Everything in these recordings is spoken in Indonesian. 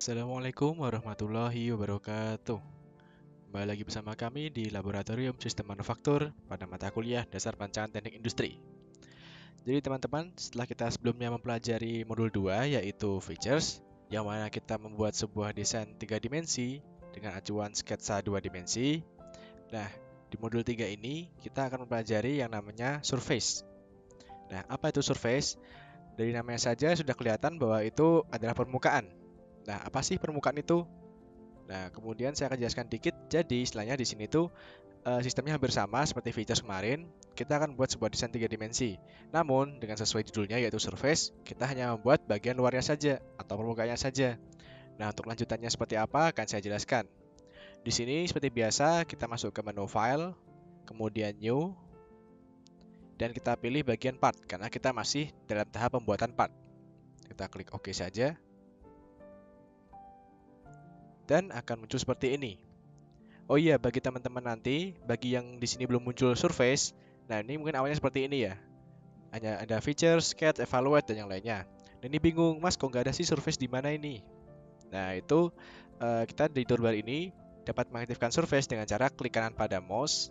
Assalamualaikum warahmatullahi wabarakatuh. Kembali lagi bersama kami di Laboratorium Sistem Manufaktur pada mata kuliah Dasar Perancangan Teknik Industri. Jadi teman-teman, setelah kita sebelumnya mempelajari modul 2 yaitu Features, yang mana kita membuat sebuah desain 3 dimensi dengan acuan sketsa 2 dimensi. Nah, di modul 3 ini kita akan mempelajari yang namanya Surface. Nah, apa itu Surface? Dari namanya saja sudah kelihatan bahwa itu adalah permukaan. Nah, apa sih permukaan itu? Nah, kemudian saya akan jelaskan dikit. Jadi, istilahnya di sini tuh sistemnya hampir sama seperti features kemarin. Kita akan buat sebuah desain 3 dimensi. Namun, dengan sesuai judulnya yaitu surface, kita hanya membuat bagian luarnya saja atau permukaannya saja. Nah, untuk lanjutannya seperti apa akan saya jelaskan. Di sini seperti biasa, kita masuk ke menu file, kemudian new, dan kita pilih bagian part karena kita masih dalam tahap pembuatan part. Kita klik OK saja. Dan akan muncul seperti ini. Oh iya, bagi teman-teman nanti, bagi yang di sini belum muncul surface, nah ini mungkin awalnya seperti ini ya. Hanya ada feature, sketch, evaluate, dan yang lainnya. Dan ini bingung, Mas, kok nggak ada sih surface di mana ini? Nah, itu kita di toolbar ini dapat mengaktifkan surface dengan cara klik kanan pada mouse,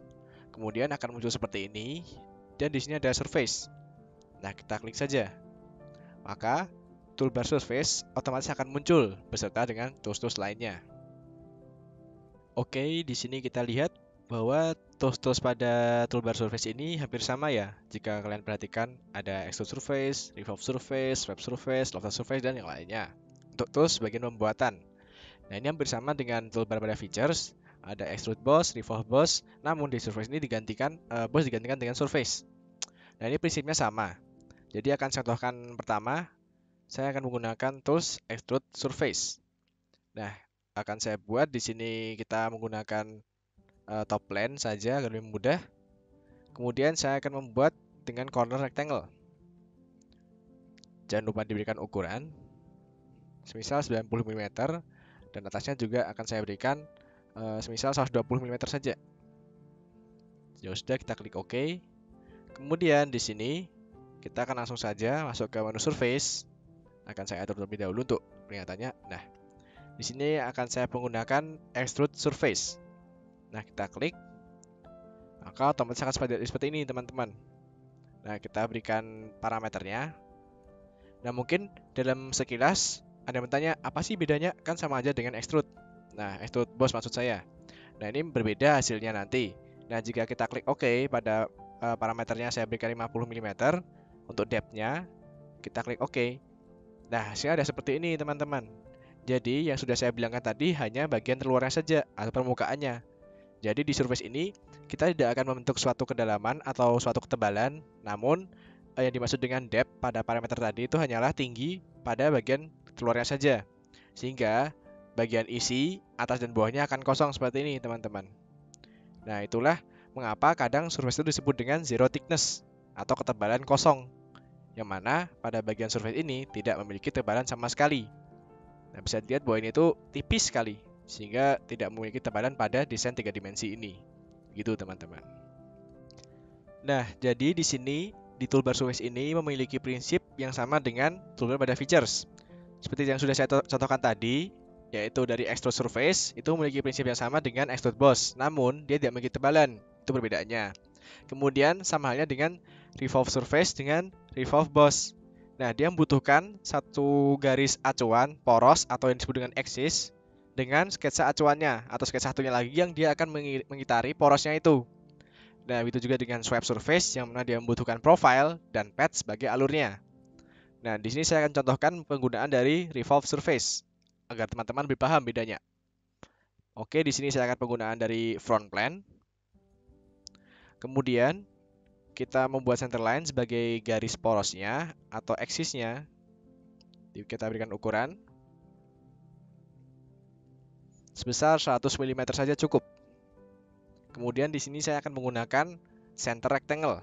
kemudian akan muncul seperti ini, dan di sini ada surface. Nah, kita klik saja. Maka, toolbar surface otomatis akan muncul beserta dengan tools-tools lainnya. Oke, di sini kita lihat bahwa tools-tools pada toolbar surface ini hampir sama ya. Jika kalian perhatikan, ada extrude surface, revolve surface, wrap surface, lofted surface, dan yang lainnya. Untuk tools bagian pembuatan. Nah, ini hampir sama dengan toolbar pada features. Ada extrude boss, revolve boss, namun di surface ini boss digantikan dengan surface. Nah, ini prinsipnya sama. Jadi akan saya contohkan pertama, saya akan menggunakan tools extrude surface. Nah, akan saya buat di sini kita menggunakan top plane saja agar lebih mudah. Kemudian saya akan membuat dengan corner rectangle. Jangan lupa diberikan ukuran, semisal 90 mm, dan atasnya juga akan saya berikan semisal 120 mm saja. Ya sudah, kita klik OK. Kemudian di sini kita akan langsung saja masuk ke menu surface. Akan saya atur terlebih dahulu untuk peringatannya. Nah, di sini akan saya menggunakan extrude surface. Nah, kita klik. Maka otomatis akan seperti ini, teman-teman. Nah, kita berikan parameternya. Nah, mungkin dalam sekilas ada yang bertanya, apa sih bedanya? Kan sama aja dengan extrude. Nah, extrude boss maksud saya. Nah, ini berbeda hasilnya nanti. Nah, jika kita klik OK pada parameternya saya berikan 50 mm untuk depth-nya, kita klik OK. Nah, hasilnya ada seperti ini, teman-teman. Jadi, yang sudah saya bilangkan tadi hanya bagian terluarnya saja atau permukaannya. Jadi di surface ini kita tidak akan membentuk suatu kedalaman atau suatu ketebalan, namun yang dimaksud dengan depth pada parameter tadi itu hanyalah tinggi pada bagian keluarnya saja. Sehingga bagian isi, atas dan bawahnya akan kosong seperti ini, teman-teman. Nah, itulah mengapa kadang surface itu disebut dengan zero thickness atau ketebalan kosong, yang mana pada bagian surface ini tidak memiliki tebalan sama sekali. Nah, bisa dilihat bahwa ini itu tipis sekali, sehingga tidak memiliki tebalan pada desain 3 dimensi ini. Gitu, teman-teman. Nah, jadi di sini di toolbar surface ini memiliki prinsip yang sama dengan toolbar pada features. Seperti yang sudah saya contohkan tadi, yaitu dari extrude surface itu memiliki prinsip yang sama dengan extrude boss, namun dia tidak memiliki tebalan. Itu perbedaannya. Kemudian sama halnya dengan revolve surface dengan revolve boss. Nah, dia membutuhkan satu garis acuan poros atau yang disebut dengan axis dengan sketsa acuannya atau sketsa satunya lagi yang dia akan mengitari porosnya itu. Nah, itu juga dengan swipe surface yang mana dia membutuhkan profile dan path sebagai alurnya. Nah, di sini saya akan contohkan penggunaan dari revolve surface agar teman-teman lebih paham bedanya. Oke, di sini saya akan penggunaan dari front plane. Kemudian kita membuat centerline sebagai garis porosnya atau axisnya. Kita berikan ukuran sebesar 100 mm saja cukup. Kemudian di sini saya akan menggunakan center rectangle.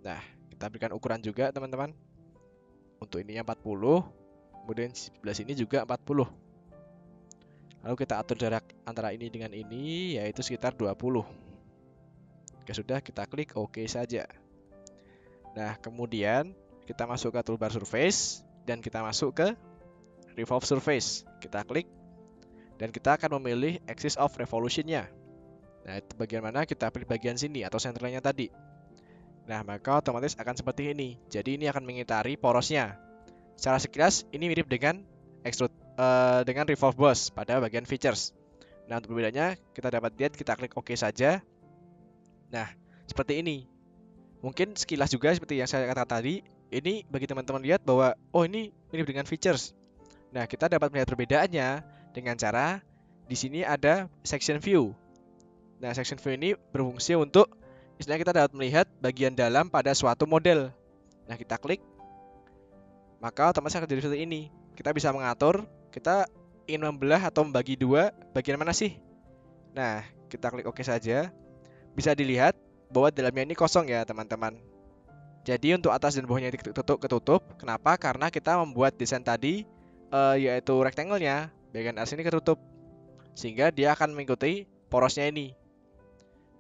Nah, kita berikan ukuran juga, teman-teman. Untuk ininya 40, kemudian sebelah sini juga 40. Lalu kita atur jarak antara ini dengan ini yaitu sekitar 20. Oke, sudah, kita klik OK saja. Nah, kemudian kita masuk ke toolbar surface. dan kita masuk ke Revolve Surface. Kita klik dan kita akan memilih Axis of Revolution-nya. Nah, itu bagian mana kita pilih bagian sini atau senternya tadi. Nah, maka otomatis akan seperti ini. Jadi ini akan mengitari porosnya. Secara sekilas ini mirip dengan dengan Revolve Boss pada bagian features. Nah, untuk perbedaannya kita dapat lihat, kita klik OK saja. Nah, seperti ini. Mungkin sekilas juga seperti yang saya katakan tadi, ini bagi teman-teman lihat bahwa oh ini mirip dengan features. Nah, kita dapat melihat perbedaannya dengan cara di sini ada section view. Nah, section view ini berfungsi untuk istilahnya kita dapat melihat bagian dalam pada suatu model. Nah, kita klik, maka otomatis akan jadi seperti ini. Kita bisa mengatur, kita ingin membelah atau membagi dua bagian mana sih. Nah, kita klik OK saja. Bisa dilihat bahwa dalamnya ini kosong ya teman-teman. Jadi untuk atas dan bawahnya ketutup. Kenapa? Karena kita membuat desain tadi yaitu rectangle-nya bagian atas ini ketutup, sehingga dia akan mengikuti porosnya ini.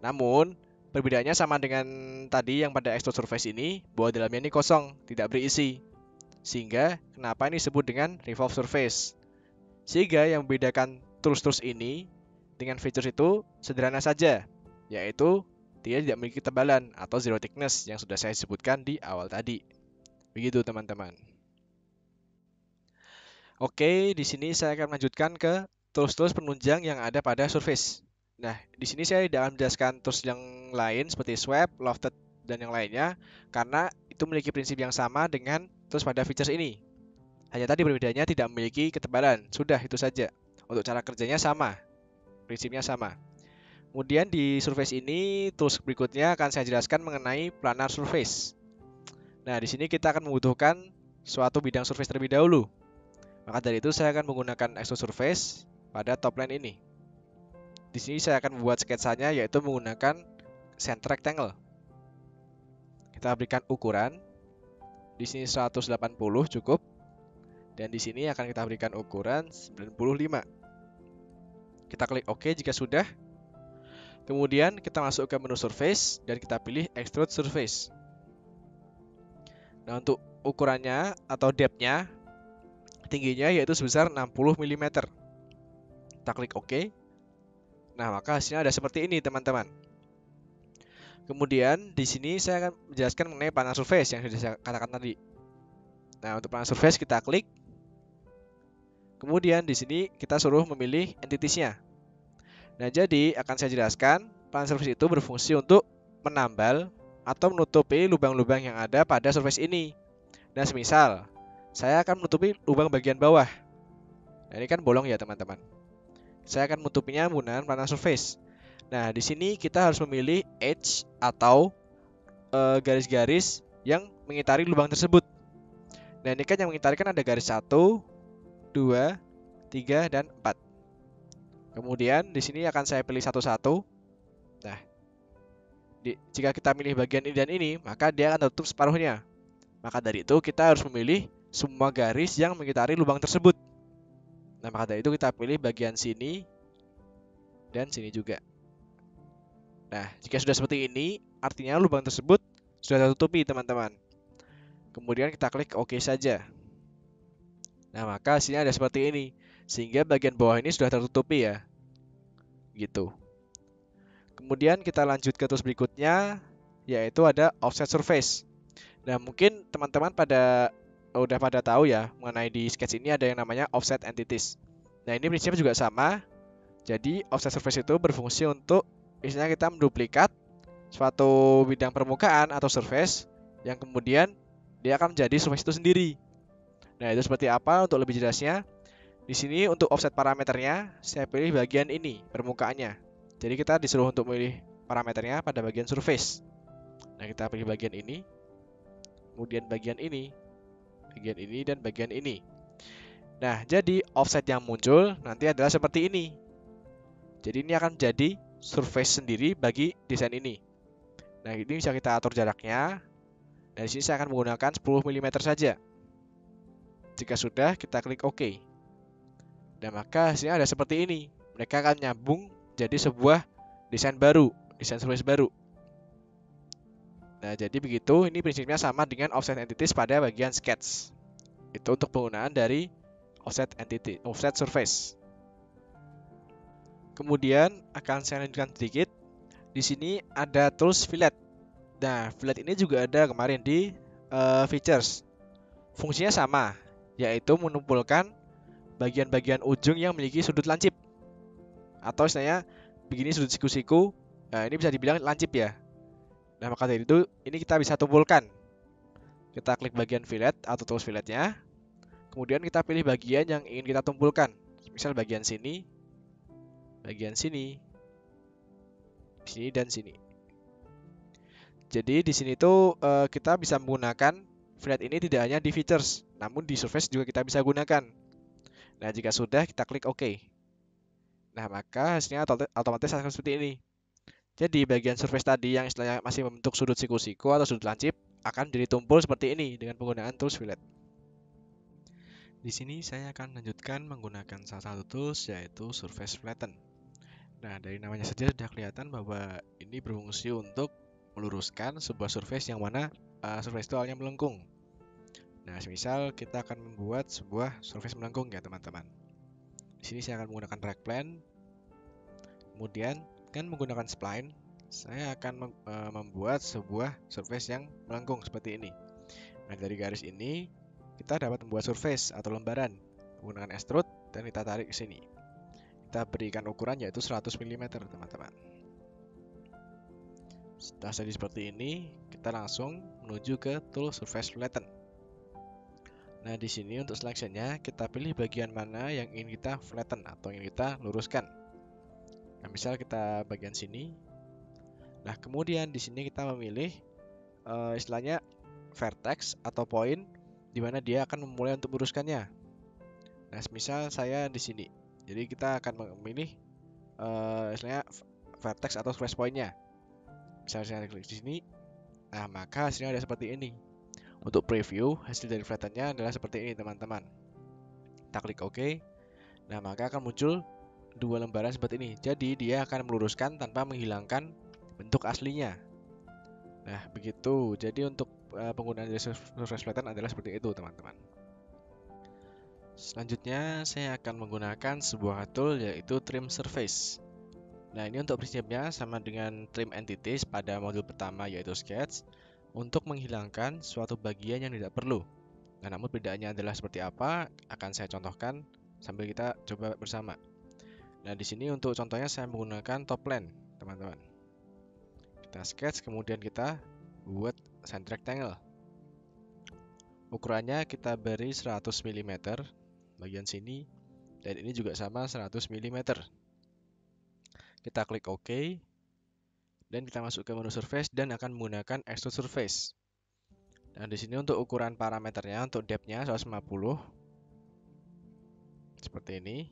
Namun perbedaannya sama dengan tadi yang pada extrude surface ini, bahwa dalamnya ini kosong, tidak berisi. Sehingga kenapa ini disebut dengan revolve surface. Sehingga yang membedakan tools-tools ini dengan features itu sederhana saja, yaitu dia tidak memiliki ketebalan atau zero thickness yang sudah saya sebutkan di awal tadi. Begitu teman-teman. Oke, di sini saya akan melanjutkan ke tools-tools penunjang yang ada pada surface. Nah, di sini saya tidak akan menjelaskan tools yang lain seperti sweep, lofted, dan yang lainnya, karena itu memiliki prinsip yang sama dengan tools pada features ini. Hanya tadi perbedaannya tidak memiliki ketebalan. Sudah, itu saja. Untuk cara kerjanya sama, prinsipnya sama. Kemudian di surface ini, tools berikutnya akan saya jelaskan mengenai planar surface. Nah, di sini kita akan membutuhkan suatu bidang surface terlebih dahulu. Maka dari itu saya akan menggunakan extrude surface pada top line ini. Di sini saya akan membuat sketsanya yaitu menggunakan center rectangle. Kita berikan ukuran. Di sini 180 cukup. Dan di sini akan kita berikan ukuran 95. Kita klik OK jika sudah. Kemudian kita masuk ke menu surface dan kita pilih extrude surface. Nah, untuk ukurannya atau depth-nya, tingginya yaitu sebesar 60 mm. Kita klik OK. Nah, maka hasilnya ada seperti ini, teman-teman. Kemudian di sini saya akan menjelaskan mengenai planar surface yang sudah saya katakan tadi. Nah, untuk planar surface kita klik. Kemudian di sini kita suruh memilih entities-nya. Nah, jadi akan saya jelaskan, planar surface itu berfungsi untuk menambal atau menutupi lubang-lubang yang ada pada surface ini. Nah, semisal saya akan menutupi lubang bagian bawah. Nah, ini kan bolong ya, teman-teman. Saya akan menutupinya menggunakan planar surface. Nah, di sini kita harus memilih edge atau garis-garis yang mengitari lubang tersebut. Nah, ini kan yang mengitari kan ada garis 1, 2, 3, dan 4. Kemudian di sini akan saya pilih satu-satu. Nah, jika kita pilih bagian ini dan ini, maka dia akan tertutup separuhnya. Maka dari itu kita harus memilih semua garis yang mengitari lubang tersebut. Nah, maka dari itu kita pilih bagian sini dan sini juga. Nah, jika sudah seperti ini, artinya lubang tersebut sudah tertutupi, teman-teman. Kemudian kita klik OK saja. Nah, maka hasilnya ada seperti ini. Sehingga bagian bawah ini sudah tertutupi ya. Gitu. Kemudian kita lanjut ke tools berikutnya, yaitu ada offset surface. Nah, mungkin teman-teman udah pada tahu ya mengenai di sketch ini ada yang namanya offset entities. Nah, ini prinsipnya juga sama. Jadi offset surface itu berfungsi untuk istilahnya kita menduplikat suatu bidang permukaan atau surface yang kemudian dia akan menjadi surface itu sendiri. Nah, itu seperti apa untuk lebih jelasnya? Di sini untuk offset parameternya saya pilih bagian ini, permukaannya. Jadi kita disuruh untuk memilih parameternya pada bagian surface. Nah, kita pilih bagian ini, kemudian bagian ini, dan bagian ini. Nah, jadi offset yang muncul nanti adalah seperti ini. Jadi ini akan menjadi surface sendiri bagi desain ini. Nah, ini bisa kita atur jaraknya. Nah, di sini saya akan menggunakan 10 mm saja. Jika sudah, kita klik OK. Dan maka hasilnya ada seperti ini. Mereka akan nyambung jadi sebuah desain baru, desain surface baru. Nah, jadi begitu. Ini prinsipnya sama dengan offset entities pada bagian sketch. Itu untuk penggunaan dari offset entity, offset surface. Kemudian akan saya lanjutkan sedikit. Di sini ada tools fillet. Nah, fillet ini juga ada kemarin di features. Fungsinya sama, yaitu menumpulkan bagian-bagian ujung yang memiliki sudut lancip. Atau istilahnya begini, sudut siku-siku. Nah, ini bisa dibilang lancip ya. Nah, maka dari itu ini kita bisa tumpulkan. Kita klik bagian fillet atau tools filletnya. Kemudian kita pilih bagian yang ingin kita tumpulkan. Misal bagian sini, sini dan sini. Jadi di sini tuh kita bisa menggunakan fillet ini tidak hanya di features, namun di surface juga kita bisa gunakan. Nah, jika sudah kita klik OK. Nah, maka hasilnya otomatis akan seperti ini. Jadi bagian surface tadi yang istilahnya masih membentuk sudut siku-siku atau sudut lancip akan jadi tumpul seperti ini dengan penggunaan tools fillet. Di sini saya akan lanjutkan menggunakan salah satu tools yaitu surface flatten. Nah, dari namanya saja sudah kelihatan bahwa ini berfungsi untuk meluruskan sebuah surface yang mana surface itu awalnya melengkung. Nah, misal kita akan membuat sebuah surface melengkung ya teman-teman. Di sini saya akan menggunakan track plane. Kemudian dengan menggunakan spline, saya akan membuat sebuah surface yang melengkung seperti ini. Nah, dari garis ini kita dapat membuat surface atau lembaran menggunakan extrude dan kita tarik ke sini. Kita berikan ukuran yaitu 100 mm, teman-teman. Setelah jadi seperti ini, kita langsung menuju ke tool surface flatten. Nah, di sini untuk selection-nya kita pilih bagian mana yang ingin kita flatten atau ingin kita luruskan. Nah, misal kita bagian sini. Nah, kemudian di sini kita memilih istilahnya vertex atau poin di mana dia akan memulai untuk meluruskannya. Nah, misal saya di sini. Jadi kita akan memilih istilahnya vertex atau trace point-nya. Misalnya saya klik di sini. Nah, maka hasilnya ada seperti ini. Untuk preview, hasil dari flatten-nya adalah seperti ini, teman-teman. Kita klik OK. Nah, maka akan muncul dua lembaran seperti ini. Jadi dia akan meluruskan tanpa menghilangkan bentuk aslinya. Nah, begitu. Jadi untuk penggunaan dari surface flatten adalah seperti itu, teman-teman. Selanjutnya, saya akan menggunakan sebuah tool yaitu trim surface. Nah, ini untuk prinsipnya sama dengan trim entities pada modul pertama yaitu sketch untuk menghilangkan suatu bagian yang tidak perlu. Nah, namun bedanya adalah seperti apa akan saya contohkan sambil kita coba bersama. Nah, di sini untuk contohnya saya menggunakan top plane, teman-teman. Kita sketch, kemudian kita buat center rectangle. Ukurannya kita beri 100 mm bagian sini, dan ini juga sama 100 mm. Kita klik OK, dan kita masuk ke menu surface dan akan menggunakan extrude surface. Dan di sini untuk ukuran parameternya untuk depth-nya 150 seperti ini.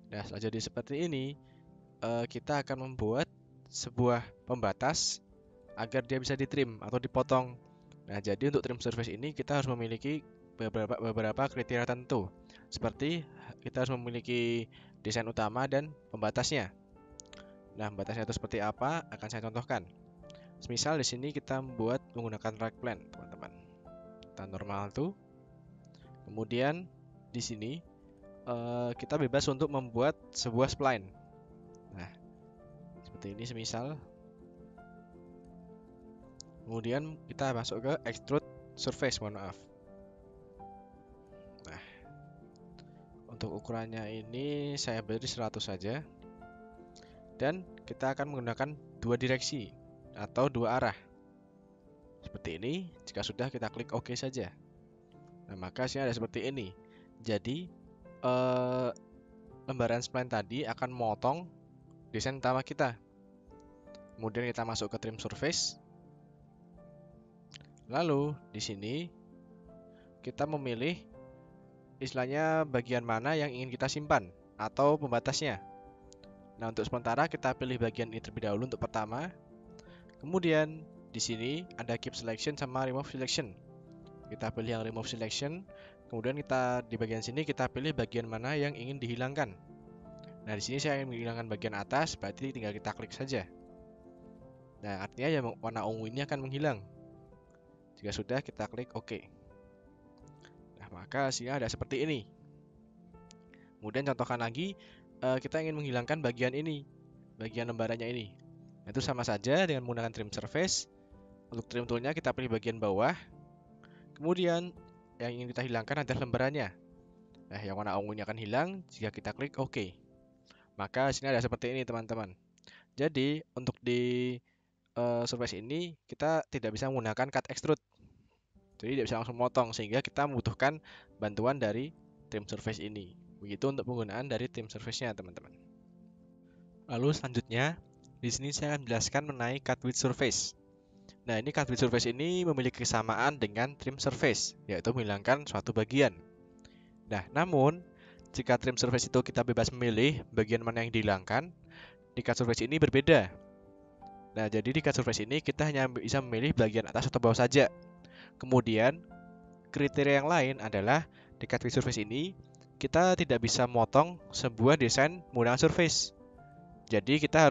Nah, setelah jadi seperti ini, kita akan membuat sebuah pembatas agar dia bisa ditrim atau dipotong. Nah, jadi untuk trim surface ini kita harus memiliki beberapa kriteria tertentu. Seperti kita harus memiliki desain utama dan pembatasnya. Nah, pembatasnya itu seperti apa akan saya contohkan. Misal di sini kita membuat menggunakan track plane, teman-teman. Kita normal tuh. Kemudian di sini kita bebas untuk membuat sebuah spline. Nah, seperti ini semisal. Kemudian kita masuk ke extrude surface, mohon maaf. Nah, untuk ukurannya ini saya beri 100 saja. Dan kita akan menggunakan dua direksi atau dua arah. Seperti ini. Jika sudah, kita klik OK saja. Nah, maka hasilnya ada seperti ini. Jadi lembaran spline tadi akan memotong desain utama kita. Kemudian kita masuk ke trim surface. Lalu di sini kita memilih istilahnya bagian mana yang ingin kita simpan atau pembatasnya. Nah, untuk sementara kita pilih bagian ini terlebih dahulu untuk pertama. Kemudian di sini ada keep selection sama remove selection. Kita pilih yang remove selection. Kemudian kita di bagian sini kita pilih bagian mana yang ingin dihilangkan. Nah, di sini saya ingin menghilangkan bagian atas, berarti tinggal kita klik saja. Nah, artinya yang warna ungu ini akan menghilang. Jika sudah, kita klik OK. maka hasilnya ada seperti ini. Kemudian contohkan lagi, kita ingin menghilangkan bagian ini, bagian lembarannya ini. Itu sama saja dengan menggunakan trim surface. Untuk trim toolnya kita pilih bagian bawah. Kemudian yang ingin kita hilangkan adalah lembarannya. Nah, yang warna ungunya akan hilang jika kita klik OK. Maka hasilnya ada seperti ini, teman-teman. Jadi, untuk di surface ini kita tidak bisa menggunakan cut extrude. Jadi tidak bisa langsung motong, sehingga kita membutuhkan bantuan dari trim surface ini. Begitu untuk penggunaan dari trim surface-nya, teman-teman. Lalu selanjutnya, di sini saya akan menjelaskan mengenai cut width surface. Nah, ini cut width surface ini memiliki kesamaan dengan trim surface, yaitu menghilangkan suatu bagian. Nah, namun jika trim surface itu kita bebas memilih bagian mana yang dihilangkan, di cut surface ini berbeda. Nah, jadi di cut surface ini kita hanya bisa memilih bagian atas atau bawah saja. Kemudian, kriteria yang lain adalah di cut width surface ini kita tidak bisa motong sebuah desain menggunakan surface. Jadi kita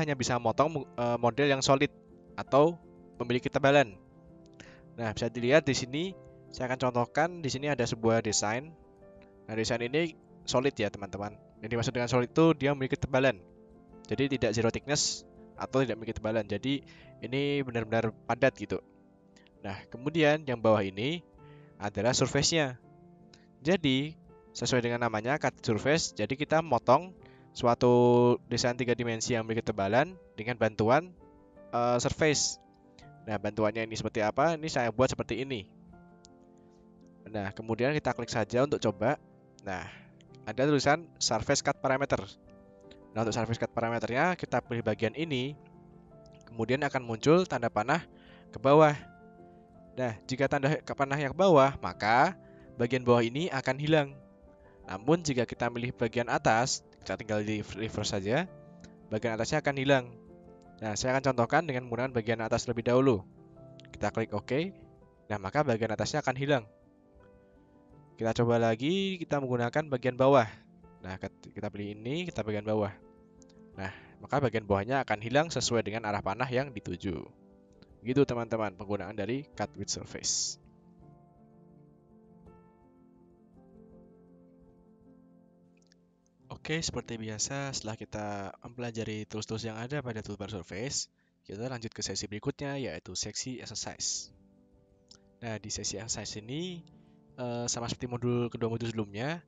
hanya bisa motong model yang solid atau memiliki ketebalan. Nah, bisa dilihat di sini saya akan contohkan. Di sini ada sebuah desain. Nah, desain ini solid ya, teman-teman. Yang dimaksud dengan solid itu dia memiliki ketebalan. Jadi tidak zero thickness atau tidak memiliki ketebalan. Jadi ini benar-benar padat gitu. Nah, kemudian yang bawah ini adalah surface-nya. Jadi, sesuai dengan namanya cut surface, jadi kita motong suatu desain 3 dimensi yang memiliki ketebalan dengan bantuan surface. Nah, bantuannya ini seperti apa? Ini saya buat seperti ini. Nah, kemudian kita klik saja untuk coba. Nah, ada tulisan surface cut parameter. Nah, untuk surface cut parameternya kita pilih bagian ini. Kemudian akan muncul tanda panah ke bawah. Nah, jika tanda panahnya ke bawah, maka bagian bawah ini akan hilang. Namun jika kita pilih bagian atas, kita tinggal di reverse saja, bagian atasnya akan hilang. Nah, saya akan contohkan dengan menggunakan bagian atas terlebih dahulu. Kita klik OK. Nah, maka bagian atasnya akan hilang. Kita coba lagi, kita menggunakan bagian bawah. Nah, kita pilih ini, kita bagian bawah. Nah, maka bagian bawahnya akan hilang sesuai dengan arah panah yang dituju. Gitu, teman-teman, penggunaan dari cut width surface. Oke, seperti biasa, setelah kita mempelajari tools-tools yang ada pada toolbar surface, kita lanjut ke sesi berikutnya, yaitu seksi exercise. Nah, di sesi exercise ini, sama seperti kedua modul sebelumnya,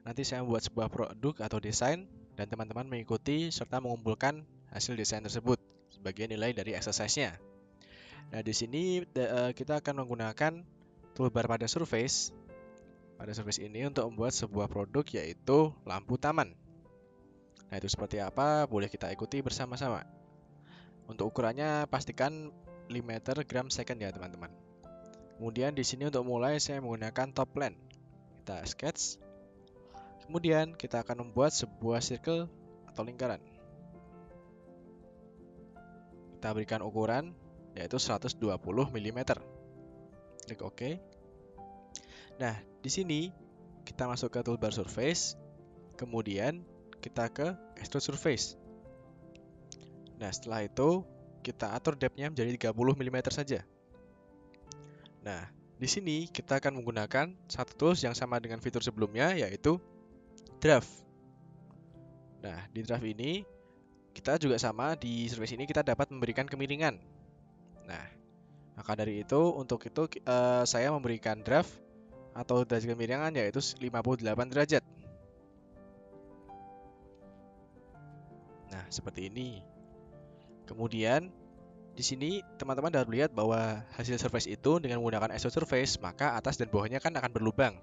nanti saya membuat sebuah produk atau desain, dan teman-teman mengikuti serta mengumpulkan hasil desain tersebut sebagai nilai dari exercise-nya. Nah, di sini kita akan menggunakan toolbar pada surface ini untuk membuat sebuah produk, yaitu lampu taman. Nah, itu seperti apa? Boleh kita ikuti bersama-sama. Untuk ukurannya pastikan mm gram second ya, teman-teman. Kemudian di sini untuk mulai saya menggunakan top plan. Kita sketch. Kemudian kita akan membuat sebuah circle atau lingkaran. Kita berikan ukuran yaitu 120 mm. Klik OK. Nah, di sini kita masuk ke toolbar surface. Kemudian kita ke extrude surface. Nah, setelah itu kita atur depth-nya menjadi 30 mm saja. Nah, di sini kita akan menggunakan satu tools yang sama dengan fitur sebelumnya, yaitu draft. Nah, di draft ini kita juga sama, di surface ini kita dapat memberikan kemiringan. Nah, maka dari itu untuk itu saya memberikan draft atau derajat kemiringan yaitu 58 derajat. Nah, seperti ini. Kemudian di sini teman-teman dapat melihat bahwa hasil surface itu dengan menggunakan extrude surface, maka atas dan bawahnya kan akan berlubang.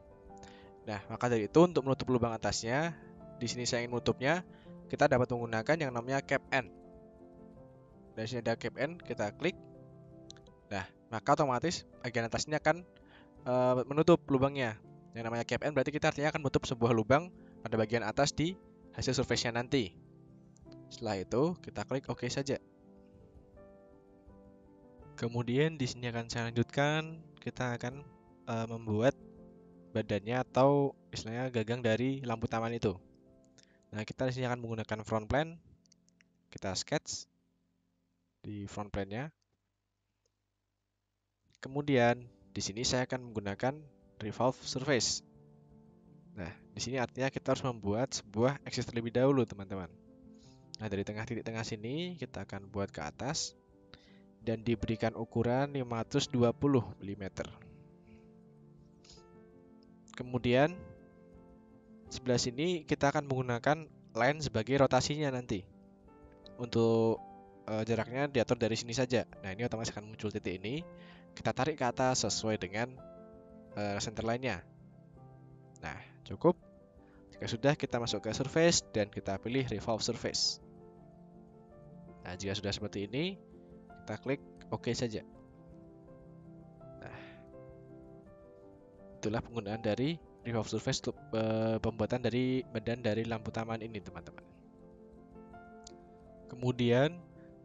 Nah, maka dari itu untuk menutup lubang atasnya, di sini saya ingin menutupnya, kita dapat menggunakan yang namanya cap end. Dari sini ada cap end, kita klik. Nah, maka otomatis bagian atasnya akan menutup lubangnya. Yang namanya cap end berarti kita artinya akan menutup sebuah lubang pada bagian atas di hasil surface-nya nanti. Setelah itu, kita klik OK saja. Kemudian di sini akan saya lanjutkan, kita akan membuat badannya atau istilahnya gagang dari lampu taman itu. Nah, kita di sini akan menggunakan front plane. Kita sketch di front plane-nya. Kemudian di sini saya akan menggunakan revolve surface. Nah, di sini artinya kita harus membuat sebuah axis terlebih dahulu, teman-teman. Nah, dari tengah titik tengah sini kita akan buat ke atas dan diberikan ukuran 520 mm. Kemudian sebelah sini kita akan menggunakan line sebagai rotasinya nanti. Untuk jaraknya diatur dari sini saja. Nah, ini otomatis akan muncul titik ini. Kita tarik ke atas sesuai dengan center line-nya. Nah, cukup. Jika sudah, kita masuk ke surface dan kita pilih revolve surface. Nah, jika sudah seperti ini, kita klik OK saja. Nah, itulah penggunaan dari revolve surface untuk pembuatan dari badan dari lampu taman ini, teman-teman. Kemudian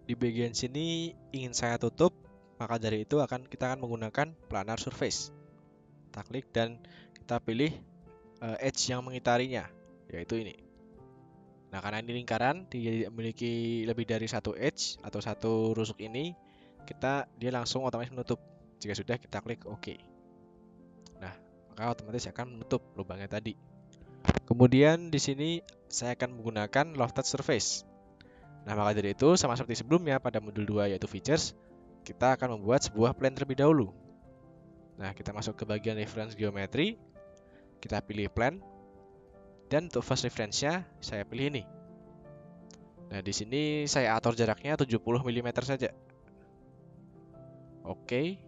di bagian sini ingin saya tutup, maka dari itu kita akan menggunakan planar surface. Kita klik dan kita pilih edge yang mengitarinya, yaitu ini. Nah, karena ini lingkaran, dia memiliki lebih dari satu edge atau satu rusuk ini, dia langsung otomatis menutup. Jika sudah, kita klik OK. Nah, maka otomatis akan menutup lubangnya tadi. Kemudian di sini saya akan menggunakan lofted surface. Nah, maka dari itu sama seperti sebelumnya pada modul 2 yaitu features, kita akan membuat sebuah plane terlebih dahulu. Nah, kita masuk ke bagian reference geometry, kita pilih plane, dan untuk first reference-nya saya pilih ini. Nah, di sini saya atur jaraknya 70 mm saja. Oke.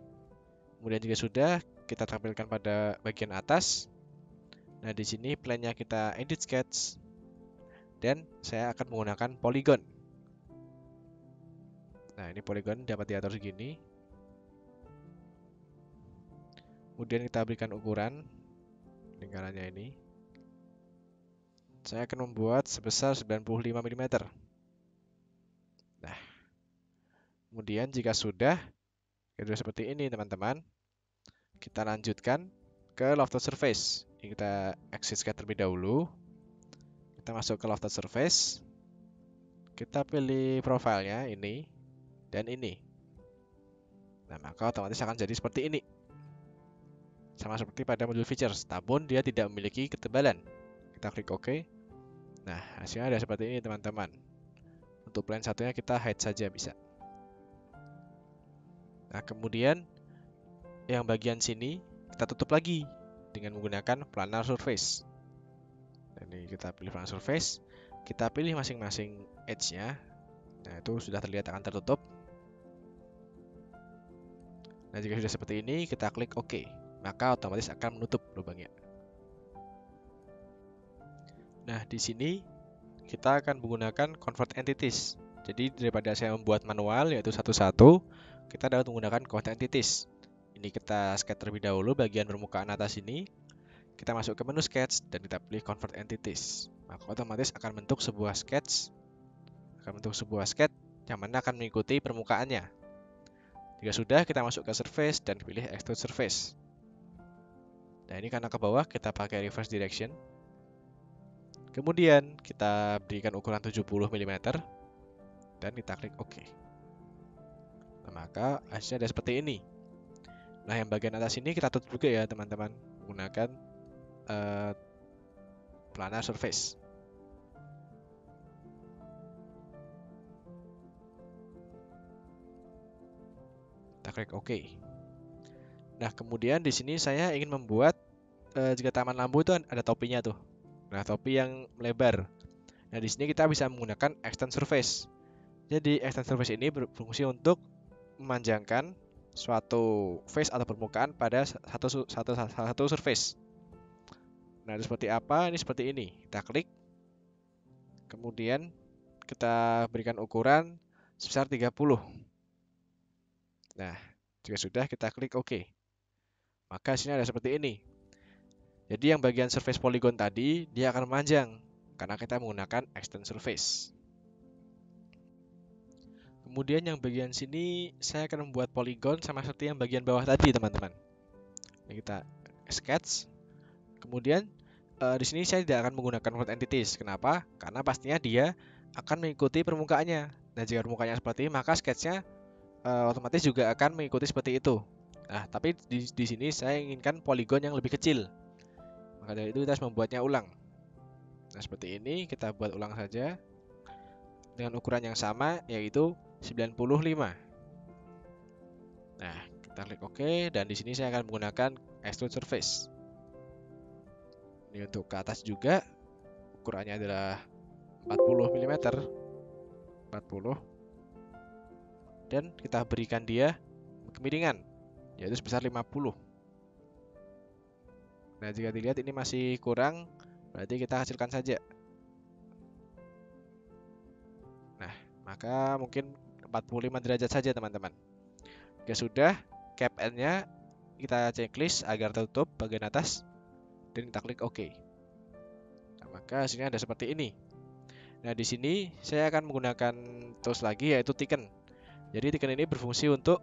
Kemudian jika sudah, kita tampilkan pada bagian atas. Nah, di sini plane-nya kita edit sketch, dan saya akan menggunakan polygon. Nah, ini polygon dapat diatur segini. Kemudian kita berikan ukuran lingkarannya ini. Saya akan membuat sebesar 95 mm. Nah, kemudian jika sudah seperti ini, teman-teman, kita lanjutkan ke lofted surface. Ini kita exit sketch terlebih dahulu. Kita masuk ke lofted surface. Kita pilih profilnya ini dan ini. Nah, maka otomatis akan jadi seperti ini. Sama seperti pada modul features, namun dia tidak memiliki ketebalan. Kita klik OK. Nah, hasilnya ada seperti ini, teman-teman. Untuk plane satunya kita hide saja bisa. Nah, kemudian yang bagian sini kita tutup lagi dengan menggunakan planar surface. Ini kita pilih planar surface, kita pilih masing-masing edge-nya. Nah, itu sudah terlihat akan tertutup. Nah, jika sudah seperti ini, kita klik OK. Maka otomatis akan menutup lubangnya. Nah, di sini kita akan menggunakan convert entities. Jadi daripada saya membuat manual yaitu satu-satu, kita dapat menggunakan convert entities. Ini kita sketch terlebih dahulu bagian permukaan atas ini. Kita masuk ke menu sketch dan kita pilih convert entities. Maka otomatis akan membentuk sebuah sketch. Yang mana akan mengikuti permukaannya. Jika sudah, kita masuk ke surface dan pilih extrude surface. Nah, ini karena ke bawah kita pakai reverse direction. Kemudian kita berikan ukuran 70 mm dan kita klik OK. Nah, maka hasilnya ada seperti ini. Nah, yang bagian atas ini kita tutup juga ya, teman-teman, menggunakan planar surface. Kita klik OK. Nah, kemudian di sini saya ingin membuat jika taman lampu itu ada topinya tuh. Nah, topi yang melebar. Nah, di sini kita bisa menggunakan extend surface. Jadi, extend surface ini berfungsi untuk memanjangkan suatu face atau permukaan pada satu surface. Nah, itu seperti apa? Ini seperti ini. Kita klik. Kemudian kita berikan ukuran sebesar 30. Nah, jika sudah kita klik OK. Maka hasilnya ada seperti ini. Jadi yang bagian surface polygon tadi dia akan memanjang karena kita menggunakan extend surface. Kemudian yang bagian sini saya akan membuat polygon sama seperti yang bagian bawah tadi, teman-teman. Kita sketch. Kemudian di sini saya tidak akan menggunakan convert entities. Kenapa? Karena pastinya dia akan mengikuti permukaannya. Nah, jika permukaannya seperti ini, maka sketchnya otomatis juga akan mengikuti seperti itu. Nah, tapi di sini saya inginkan poligon yang lebih kecil. Maka dari itu kita harus membuatnya ulang. Nah, seperti ini kita buat ulang saja dengan ukuran yang sama, yaitu 95. Nah, kita klik OK, dan di sini saya akan menggunakan extrude surface. Ini untuk ke atas juga, ukurannya adalah 40 mm, 40, dan kita berikan dia kemiringan, yaitu sebesar 50. Nah, jika dilihat ini masih kurang, berarti kita hasilkan saja. Nah, maka mungkin 45 derajat saja teman-teman. Jika sudah, cap N-nya kita checklist agar tertutup bagian atas, dan kita klik OK. Nah, maka hasilnya ada seperti ini. Nah, di sini saya akan menggunakan tools lagi, yaitu thicken. Jadi thicken ini berfungsi untuk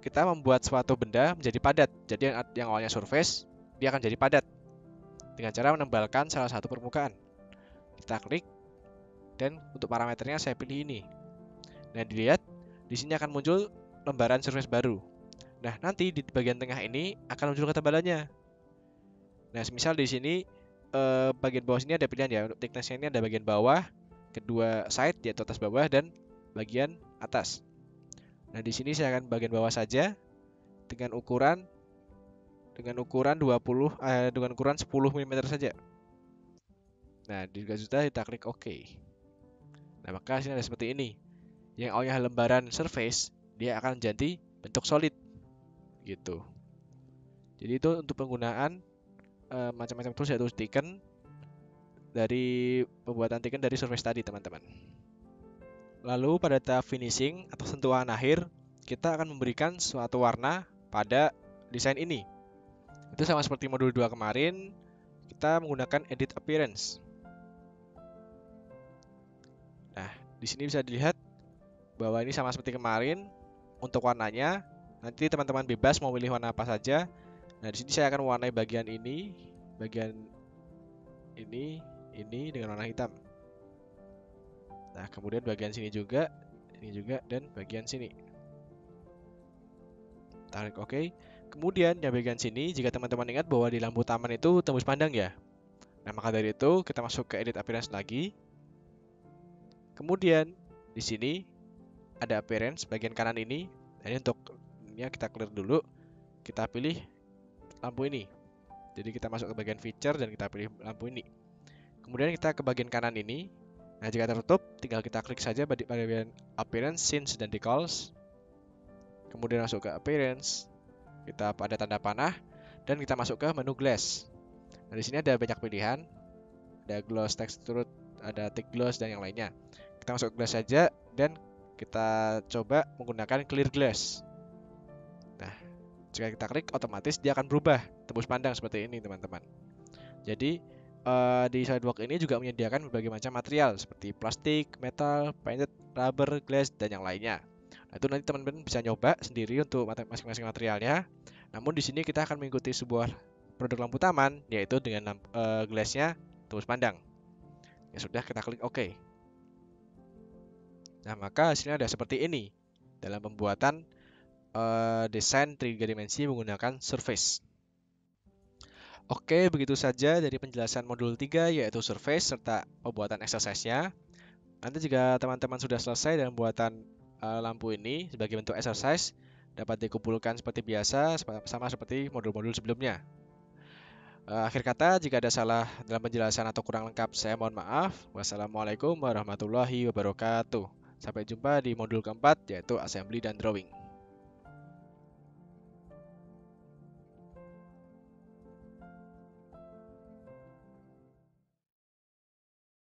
kita membuat suatu benda menjadi padat. Jadi yang awalnya surface, dia akan jadi padat dengan cara menebalkan salah satu permukaan. Kita klik, dan untuk parameternya saya pilih ini. Nah, dilihat di sini akan muncul lembaran surface baru. Nah, nanti di bagian tengah ini akan muncul ketebalannya. Nah, misal di sini bagian bawah sini ada pilihan ya. Untuk thickness ini ada bagian bawah, kedua side yaitu atas bawah, dan bagian atas. Nah, di sini saya akan bagian bawah saja dengan ukuran 10 mm saja. Nah, jika sudah kita klik OK. Nah, maka hasilnya ada seperti ini. Yang awalnya lembaran surface, dia akan menjadi bentuk solid gitu. Jadi itu untuk penggunaan macam-macam tools, yaitu thicken, dari pembuatan thicken dari surface tadi teman-teman. Lalu pada tahap finishing atau sentuhan akhir, kita akan memberikan suatu warna pada desain ini. Itu sama seperti modul 2 kemarin, kita menggunakan edit appearance. Nah, di sini bisa dilihat bahwa ini sama seperti kemarin. Untuk warnanya, nanti teman-teman bebas mau pilih warna apa saja. Nah, di sini saya akan mewarnai bagian ini dengan warna hitam. Nah, kemudian bagian sini juga, dan bagian sini. Tarik OK. Kemudian yang bagian sini, jika teman-teman ingat bahwa di lampu taman itu tembus pandang ya. Nah, maka dari itu kita masuk ke edit appearance lagi. Kemudian di sini ada appearance bagian kanan ini. Nah, ini untuk ini kita clear dulu. Kita pilih lampu ini. Jadi kita masuk ke bagian feature dan kita pilih lampu ini. Kemudian kita ke bagian kanan ini. Nah, jika tertutup, tinggal kita klik saja pada bagian appearance, scenes, dan decals. Kemudian masuk ke appearance, kita pada tanda panah, dan kita masuk ke menu glass. Nah, di sini ada banyak pilihan, ada gloss texture, ada thick gloss, dan yang lainnya. Kita masuk ke glass saja, dan kita coba menggunakan clear glass. Nah, jika kita klik, otomatis dia akan berubah tembus pandang seperti ini teman-teman. Jadi di SolidWorks ini juga menyediakan berbagai macam material seperti plastik, metal, painted, rubber, glass, dan yang lainnya. Nah, itu nanti teman-teman bisa nyoba sendiri untuk masing-masing materialnya. Namun di sini kita akan mengikuti sebuah produk lampu taman, yaitu dengan glassnya tembus pandang. Ya sudah, kita klik OK. Nah, maka hasilnya ada seperti ini dalam pembuatan desain 3 dimensi menggunakan surface. Oke, begitu saja dari penjelasan modul 3, yaitu surface serta pembuatan exercise-nya. Nanti jika teman-teman sudah selesai dalam pembuatan lampu ini sebagai bentuk exercise, dapat dikumpulkan seperti biasa, sama seperti modul-modul sebelumnya. Akhir kata, jika ada salah dalam penjelasan atau kurang lengkap, saya mohon maaf. Wassalamualaikum warahmatullahi wabarakatuh. Sampai jumpa di modul keempat, yaitu assembly dan drawing.